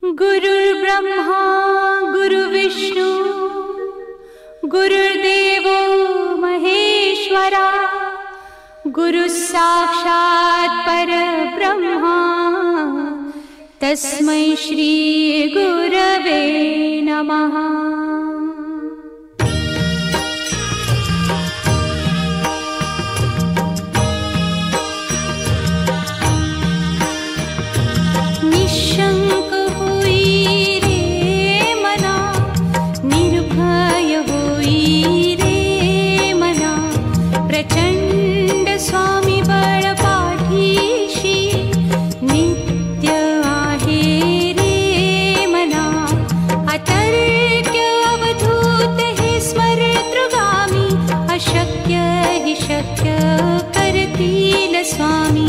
गुरुर्ब्रह्मा गुरुविष्णु गुरुर्देवो महेश्वरा गुरुसाक्षात् परब्रह्मा तस्मै श्री गुरवे नमः। निशंक होई रे मना, निर्भय होई रे मना, प्रचंड स्वामी बळ पाठीशी नित्य आहे रे मना। अतर्क्य अवधूत हे स्मरतृगामी, अशक्य हि शक्य करतील स्वामी।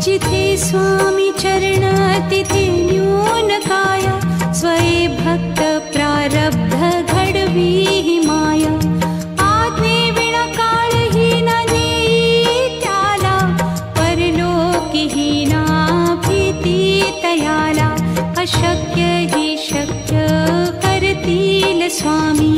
जिथे स्वामी चरण तिथे न्यून काया, स्वये भक्त प्रारब्ध घडवी ही माया। आज्ञे विना काळही ना नेई त्याला, परलोकी ही ना भीती तयाला। अशक्य ही शक्य करतील स्वामी।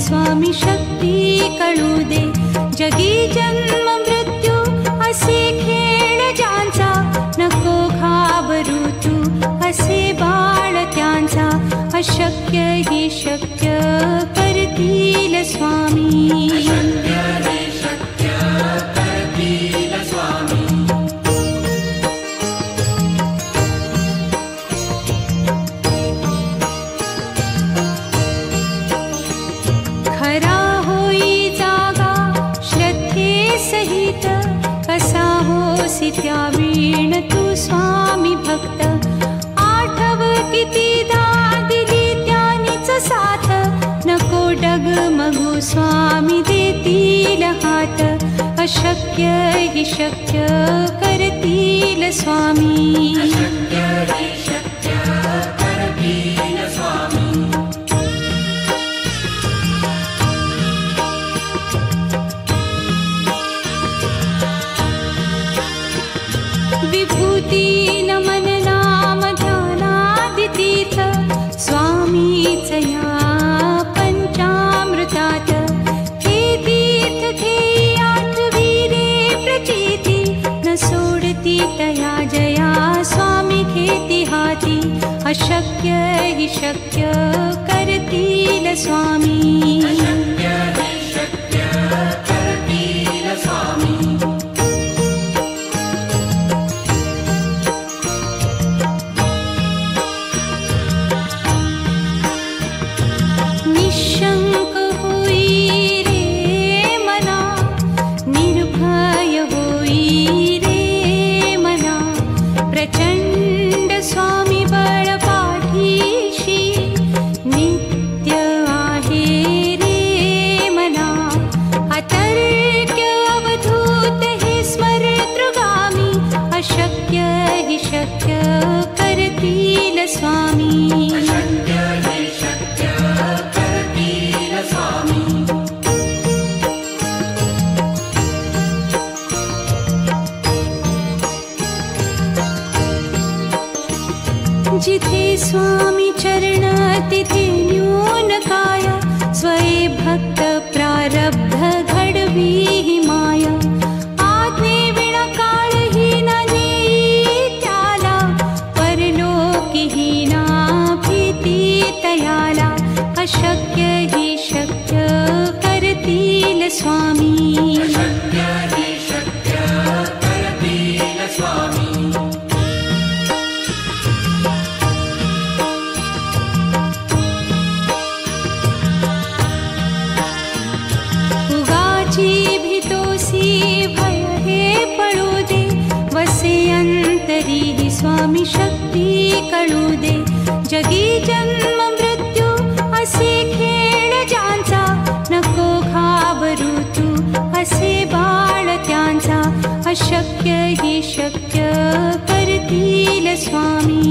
स्वामी शक्ती कळू दे, जगी जन्म मृत्यू असे खेळ ज्यांचा। नको घाबरू तू असे बाळ त्यांचा, अशक्य ही शक्य करतील स्वामी। त्यावीण तू स्वामी भक्त, आठव कितीदा दिली त्यानीच साथ। नको डगमगू स्वामी देतील हात, अशक्य हि शक्य करतील स्वामी। विभूती नमन नाम ध्यानादितीर्थ, स्वामीच या पंचामृतात। हे तीर्थ घेई आठवी रे प्रचिती, न सोडती तया जया स्वामी घेती हाती। अशक्य हि शक्य करतील स्वामी। निशंक होई रे मना, निर्भय होई रे मना, प्रचंड स्वामी बळ पाठीशी नित्य आहे रे मना। अतर्क्य अवधूत हे स्मरतृगामी, अशक्य हि शक्य करतील स्वामी। जिथे स्वामी चरण तिथे न्यून काया, स्वये भक्त प्रारब्ध घडवी ही माया। आज्ञे विना काळही ना नेई त्याला, परलोकी ही ना भीती तयाला। अशक्य ही शक्य करतील स्वामी। भीतोसी भय हे पळू दे, वसे अंत स्वामी शक्ती कळू दे. जगी जन्म मृत्यू असे खेळ ज्यांचा, नको घाबरू तू असे बाळ त्यांचा. अशक्य ही शक्य करतील स्वामी.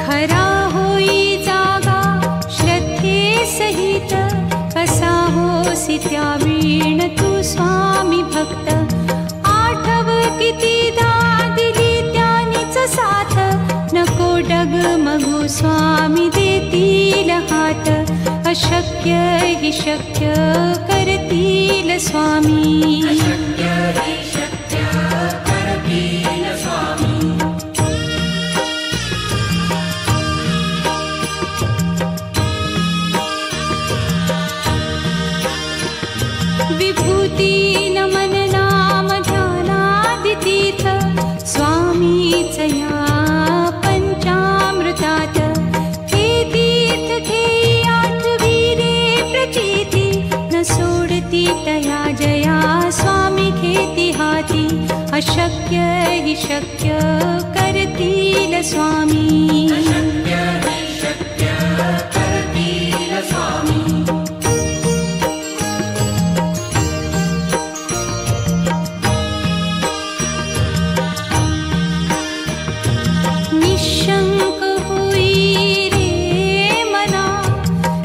खरा होई जागा श्रद्धे सहित, कसा होसी त्या वीण तू स्वामी भक्त. आठव कितीदा दिली त्यानीच साथ, नको डगमगू स्वामी देतील हात. अशक्य ही शक्य करतील स्वामी. विभूती नमन नाम ध्यानादितीर्थ, स्वामीच या पंचामृतात. हे तीर्थ घेई आठवी रे प्रचिती, न सोडती तया जया स्वामी घेती हाती. अशक्य ही शक्य करतील स्वामी. निशंक होई रे मना,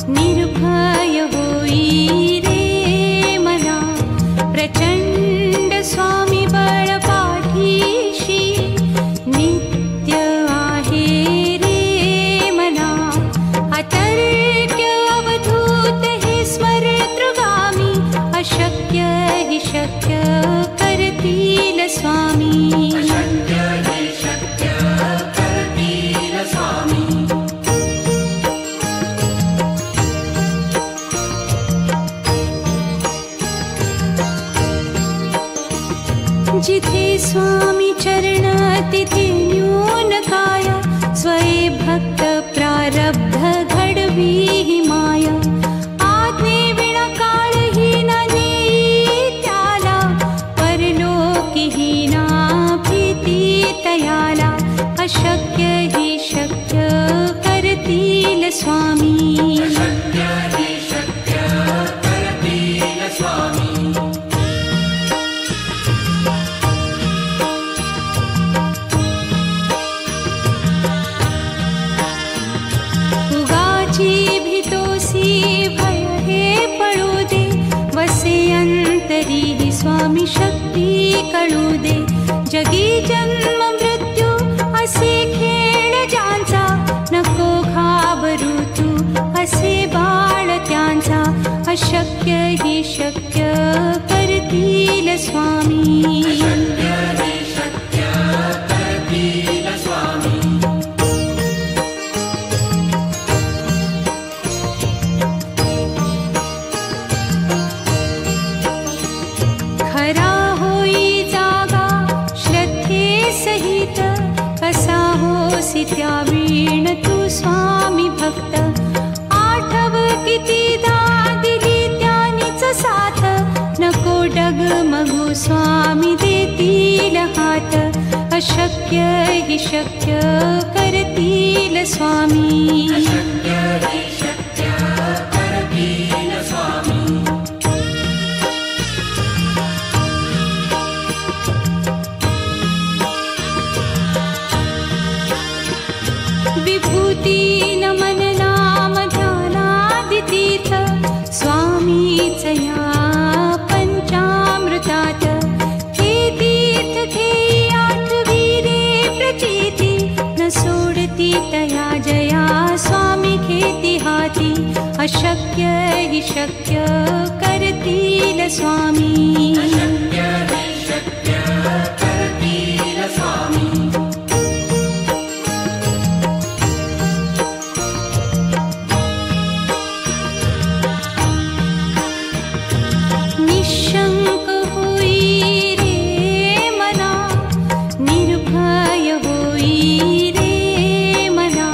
निर्भय होई रे मना. प्रचंड स्वामी बळ पाठीशी, नित्य आहे रे मना. अतर्क्य अवधूत हे स्मरतृगामी, अशक्य हि शक्य करतील स्वामी. जिथे स्वामी चरण तिथे न्यून काया, स्वये भक्त प्रारब्ध घडवी ही माया. आज्ञे विना काळही न नेई त्याला, परलोकीही ना भीती तयाला. अशक्य ही शक्य करतील स्वामी. भय हे पळू दे, वसे अंतरी ही स्वामी शक्ती कळू दे. जगी जन्म मृत्यू असे खेळ ज्यांचा, नको घाबरू तू असे बाळ त्यांचा. अशक्य ही शक्य करतील स्वामी. खरा होई जागा श्रद्धे सहित, कसा होसी त्या वीण तू स्वामी भक्त. आठव कितीदा दिली त्यानीच साथ, नको डगमगू स्वामी देतील हात. अशक्य हि शक्य करतील स्वामी. विभूती नमन नाम ध्यानादितीर्थ, स्वामीच या पंचामृतात. हे तीर्थ घेई आठवी रे प्रचिती, न सोडती तया जया स्वामी घेती हाती. अशक्य हि शक्य करतील स्वामी. निशंक होई रे मना, निर्भय होई रे मना.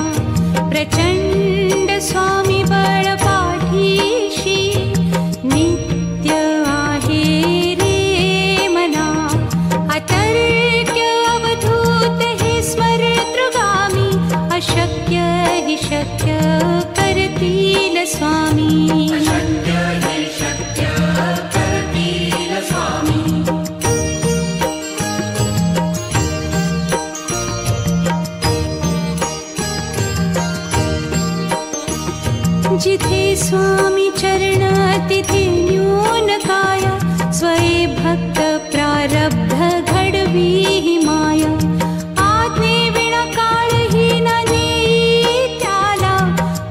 अशक्य हि शक्य करतील स्वामी. अशक्य हि शक्य करतील स्वामी. जिथे स्वामी चरण तिथे न्यून काया. स्वये भक्त प्रारब्ध घडवी हि माया. आज्ञे विना काळहीन नेई त्याला.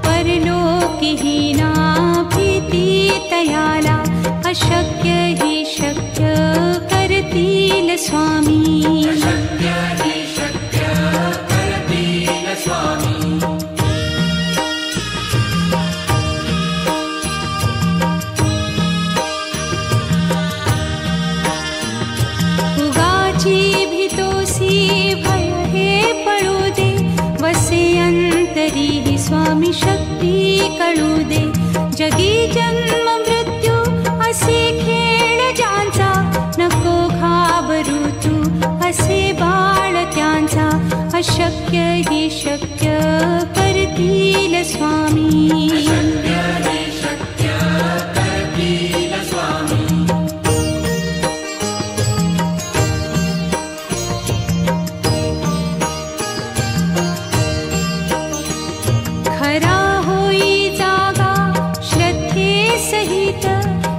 परलोकीहीना भीती तयाला. अशक्य हि शक्य करतील स्वामी. अशक्य हि शक्य करतील स्वामी. भय हे पळू दे. वसे अंतरी ही स्वामी शक्ती कळू दे. जगी जन्म मृत्यू असे खेळ ज्यांचा. नको घाबरू तू असे बाळ त्यांचा. अशक्य हि शक्य करतील स्वामी. अशक्य हि शक्य करतील स्वामी. खरा होई जागा श्रद्धे सहित.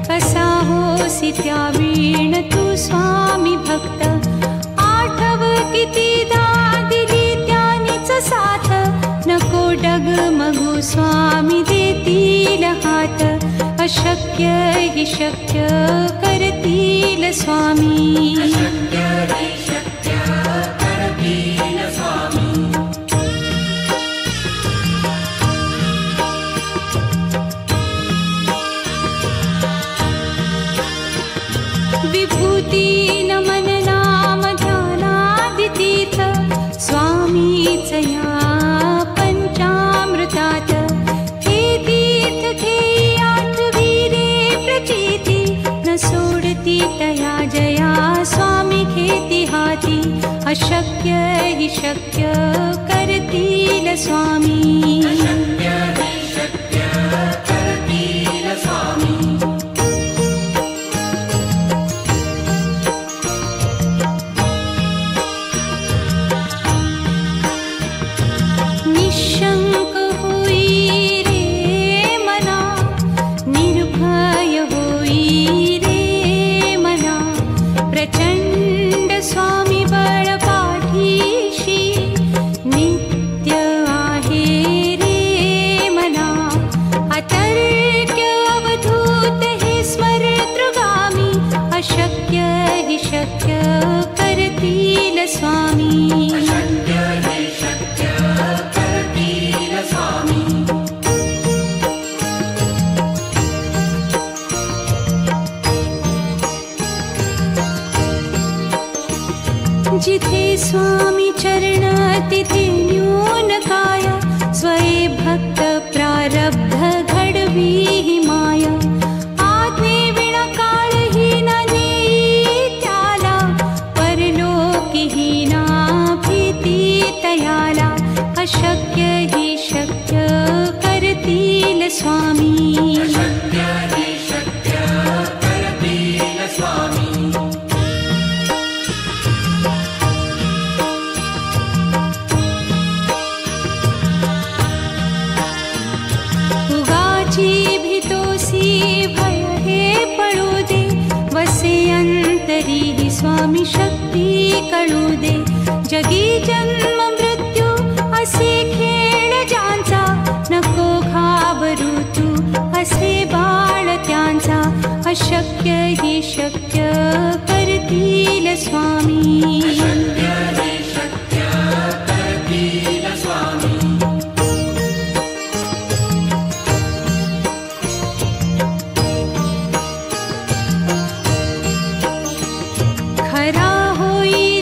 कसा होसी त्या वीण तू स्वामी भक्त. आठव कितीदा दिली त्यानीच साथ. नको डगमगू स्वामी देतील हात. अशक्य हि शक्य करतील स्वामी. अशक्य हि शक्य करतील स्वामी. विभूती नमन नाम ध्यानादितीर्थ. स्वामीच या पंचामृतात. हे तीर्थ घेई आठवी रे प्रचिती. न सोडती तया जया स्वामी घेती हाती. अशक्य हि शक्य करतील स्वामी. अशक्य हि शक्य करतील स्वामी. निशंक होई रे मना. निर्भय होई रे मना. प्रचंड स्वामी बळ पाठीशी. नित्य आहे रे मना. अतर्क्य अवधूत हे स्मरतृगामी. अशक्य हि शक्य करतील स्वामी. अशक्य हि शक्य करतील स्वामी. जिथे स्वामी चरण तिथे न्यून काया. स्वये भक्त प्रारब्ध घडवी हि माया. आज्ञे विना काळहीन नेई त्याला. परलोकीहीना भीती तयाला. अशक्य हि शक्य करतील स्वामी. अशक्य हि शक्य करतील स्वामी. उगाची भीतोसी भय हे पळू दे. वसे अंतरी ही स्वामी शक्ती कळू दे. जगी जन्म मृत्यू असे खेळ ज्यांचा. नको घाबरू तू असे बाळ त्यांचा. अशक्य हि शक्य करतील स्वामी. अशक्य